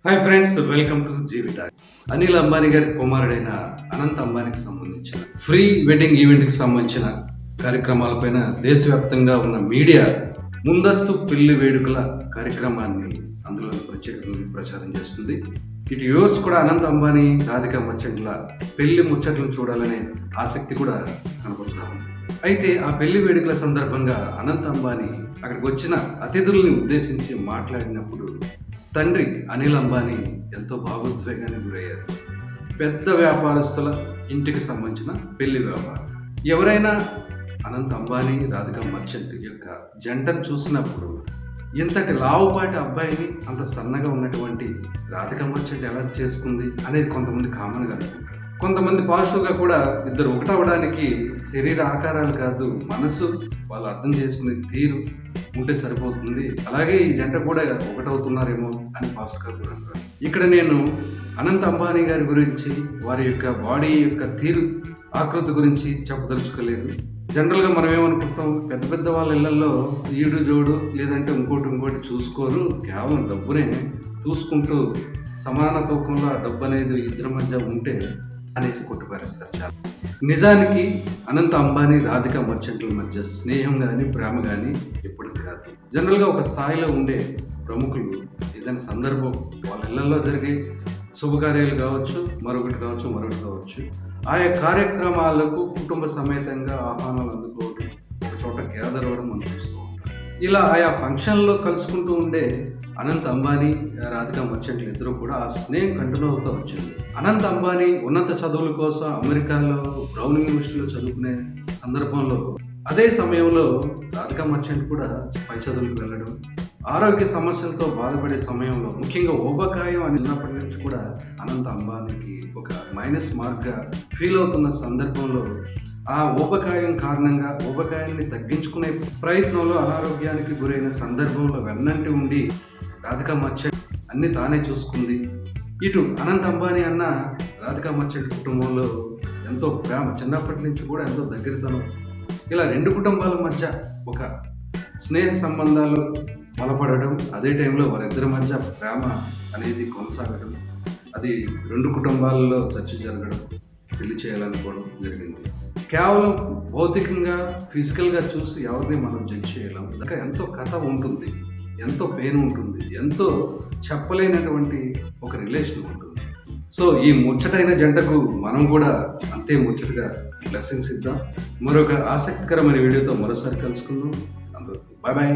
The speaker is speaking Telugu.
హాయ్ ఫ్రెండ్స్, వెల్కమ్ టు జీవిట. అనిల్ అంబానీ గారి కుమారుడైన అనంత్ అంబానీకి సంబంధించిన ఫ్రీ వెడ్డింగ్ ఈవెంట్కి సంబంధించిన కార్యక్రమాలపైన దేశవ్యాప్తంగా ఉన్న మీడియా ముందస్తు పెళ్లి వేడుకల కార్యక్రమాన్ని అందులో ప్రత్యేకతలను ప్రచారం చేస్తుంది. ఇటు యువర్స్ కూడా అనంత్ అంబానీ రాధికా మర్చెంట్ల పెళ్లి ముచ్చట్లను చూడాలనే ఆసక్తి కూడా కనబడుతూ ఉంది. అయితే ఆ పెళ్లి వేడుకల సందర్భంగా అనంత్ అంబానీ అక్కడికి వచ్చిన అతిథుల్ని ఉద్దేశించి మాట్లాడినప్పుడు తండ్రి అనిల్ అంబానీ ఎంతో భావోద్వేగానికి గురయ్యారు. పెద్ద వ్యాపారస్తుల ఇంటికి సంబంధించిన పెళ్లి వ్యాపారం. ఎవరైనా అనంత్ అంబానీ రాధికా మర్చెంట్ యొక్క జంటను చూసినప్పుడు ఇంతటి లావుపాటి అబ్బాయిని అంత సన్నగా ఉన్నటువంటి రాధికా మర్చెంట్ ఎలా చేసుకుంది అనేది కొంతమంది కామన్గా అనుకుంటారు. కొంతమంది పాజిటివ్గా కూడా ఇద్దరు ఒకటవడానికి శరీర ఆకారాలు కాదు, మనసు వాళ్ళు అర్థం చేసుకునే తీరు ఉంటే సరిపోతుంది, అలాగే ఈ జంట కూడా ఒకటవుతున్నారేమో అని పాజిటివ్గా కూడా అంటారు. ఇక్కడ నేను అనంత్ అంబానీ గారి గురించి, వారి యొక్క బాడీ యొక్క తీరు ఆకృతి గురించి చెప్పదలుచుకోలేదు. జనరల్గా మనం ఏమనుకుంటాం, పెద్ద పెద్ద వాళ్ళ ఇళ్లలో ఈడు జోడు లేదంటే ఇంకోటి చూసుకోరు, కేవలం డబ్బునే చూసుకుంటూ సమాన తూకంలో ఆ డబ్బు అనేది ఇద్దరి మధ్య ఉంటే అనేసి కొట్టుపారేస్తారు చాలా. నిజానికి అనంత్ అంబానీ రాధికా మర్చెంట్ల మధ్య స్నేహం కానీ ప్రేమ కానీ ఎప్పటిది కాదు. జనరల్గా ఒక స్థాయిలో ఉండే ప్రముఖులు ఏదైనా సందర్భం వాళ్ళ ఇళ్లలో జరిగే శుభకార్యాలు కావచ్చు, మరొకటి కావచ్చు, ఆయా కార్యక్రమాలకు కుటుంబ సమేతంగా ఆహ్వానాలు అందుకోవడం, ఒక చోట గ్యాదర్ అవ్వడం మనం చూస్తూ ఉంటాం. ఇలా ఆయా ఫంక్షన్లో కలుసుకుంటూ ఉండే అనంత్ అంబానీ రాధికా మర్చెంట్లు ఇద్దరు కూడా ఆ స్నేహం కంటిన్యూ అవుతూ వచ్చింది. అనంత్ అంబానీ ఉన్నత చదువుల కోసం అమెరికాలో బ్రౌన్ యూనివర్సిటీలో చదువుకునే సందర్భంలో అదే సమయంలో రాధికా మర్చెంట్ కూడా పై చదువులకు వెళ్ళడం, ఆరోగ్య సమస్యలతో బాధపడే సమయంలో ముఖ్యంగా ఊబకాయం అని ఉన్నప్పటి నుంచి కూడా అనంత్ అంబానీకి ఒక మైనస్ మార్క్గా ఫీల్ అవుతున్న సందర్భంలో ఆ ఊబకాయం కారణంగా ఊబకాయాన్ని తగ్గించుకునే ప్రయత్నంలో అనారోగ్యానికి గురైన సందర్భంలో వెన్నంటి ఉండి రాధికా మర్చెంట్ అన్ని తానే చూసుకుంది. ఇటు అనంత్ అంబానీ అన్న రాధికా మర్చెంట్ కుటుంబంలో ఎంతో ప్రేమ, చిన్నప్పటి నుంచి కూడా ఎంతో దగ్గరతనం. ఇలా రెండు కుటుంబాల మధ్య ఒక స్నేహ సంబంధాలు బలపడడం, అదే టైంలో వారిద్దరి మధ్య ప్రేమ అనేది కొనసాగడం, అది రెండు కుటుంబాలలో చర్చ జరగడం, పెళ్లి చేయాలనుకోవడం జరిగింది. కేవలం భౌతికంగా ఫిజికల్గా చూసి ఎవరిని మనం జడ్జ్ చేయలేం. ఇంకా ఎంతో కథ ఉంటుంది, ఎంతో పెయిన్ ఉంటుంది, ఎంతో చెప్పలేనటువంటి ఒక రిలేషన్ ఉంటుంది. సో ఈ ముచ్చటైన జంటకు మనం కూడా అంతే ముచ్చటగా బ్లెస్సింగ్స్ ఇద్దాం. మరొక ఆసక్తికరమైన వీడియోతో మరోసారి కలుసుకుందాం. అందరూ బాయ్ బాయ్.